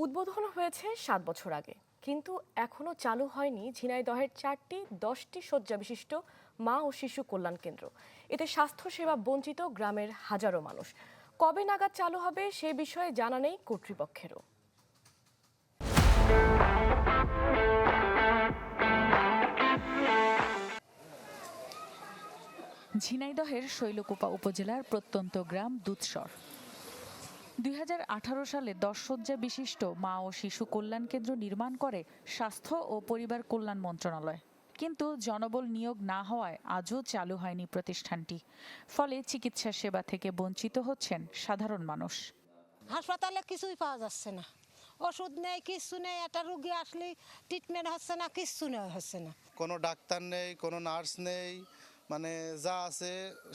উদ্বোধন হয়েছে 7 বছর আগে, কিন্তু এখনো চালু হয়নি ঝিনাইদহের 4টি 10টি শয্যা বিশিষ্ট মা ও শিশু কল্যাণ কেন্দ্র। এতে স্বাস্থ্যসেবা বঞ্চিত গ্রামের হাজারো মানুষ। কবে নাগাদ চালু হবে সে বিষয়ে জানা নেই কর্তৃপক্ষেরও। ঝিনাইদহের শৈলকুপা উপজেলার প্রত্যন্ত গ্রাম দুধসর। 2018 সালে 10 শয্যা বিশিষ্ট মা ও শিশু কল্যাণ কেন্দ্র নির্মাণ করে স্বাস্থ্য ও পরিবার কল্যাণ মন্ত্রণালয়, কিন্তু জনবল নিয়োগ না হওয়ায় আজও চালু হয়নি প্রতিষ্ঠানটি। ফলে চিকিৎসা সেবা থেকে বঞ্চিত হচ্ছেন সাধারণ মানুষ। হাসপাতালে কিছুই পাওয়া যাচ্ছে না, ওষুধ নেই, কিছু নেই। একটা রোগী আসলে ট্রিটমেন্ট হচ্ছে না, কিছু নেই, হচ্ছে না। কোনো ডাক্তার নেই, কোনো নার্স নেই, মানে যা আছে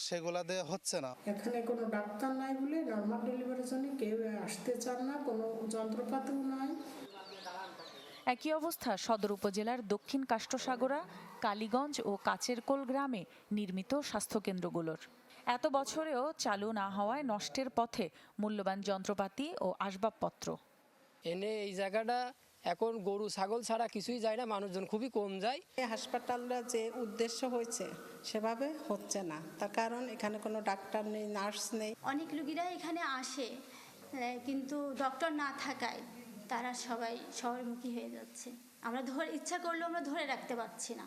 সেগুলা দিয়ে হচ্ছে না। এখানে কোনো ডাক্তার নাই বলে নর্মাল ডেলিভারির জন্য কেউ আসতে চান না, কোনো যন্ত্রপাতিও নাই। একই অবস্থা সদর উপজেলার দক্ষিণ কাষ্টসাগরা, কালীগঞ্জ ও কাচেরকোল গ্রামে নির্মিত স্বাস্থ্যকেন্দ্রগুলোর। এত বছরেও চালু না হওয়ায় নষ্টের পথে মূল্যবান যন্ত্রপাতি ও আসবাবপত্র। এনে এই জায়গাটা এখন গরু ছাগল ছাড়া কিছুই যায় না, মানুষজন খুবই কম যায়। হাসপাতালটা যে উদ্দেশ্য হয়েছে সেভাবে হচ্ছে না, তার কারণ এখানে কোনো ডাক্তার নেই, নার্স নেই। অনেক রোগীরা এখানে আসে, কিন্তু ডক্টর না থাকায় তারা সবাই শহরমুখী হয়ে যাচ্ছে। আমরা ইচ্ছা করলেও আমরা ধরে রাখতে পারছি না।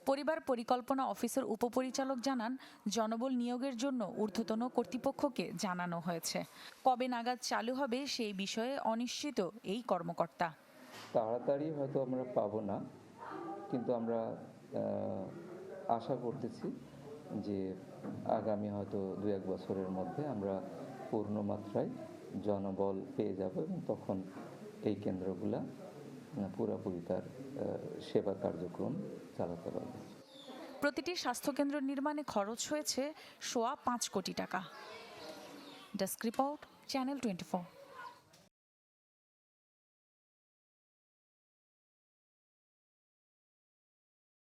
পরিবার পরিকল্পনা অফিসের উপপরিচালক জানান, জনবল নিয়োগের জন্য ঊর্ধ্বতন কর্তৃপক্ষকে জানানো হয়েছে। কবে নাগাদ চালু হবে সেই বিষয়ে অনিশ্চিত এই কর্মকর্তা। তাড়াতাড়ি হয়তো আমরা পাবো না, কিন্তু আমরা আশা করতেছি যে আগামী হয়তো 2-1 বছরের মধ্যে আমরা পূর্ণ মাত্রায় জনবল পেয়ে যাব এবং তখন এই কেন্দ্রগুলা পুরোপুরি তার সেবা কার্যক্রম চালাতে পারবে। প্রতিটি স্বাস্থ্যকেন্দ্র নির্মাণে খরচ হয়েছে সোয়া 5 কোটি টাকা। Desk report, channel 24।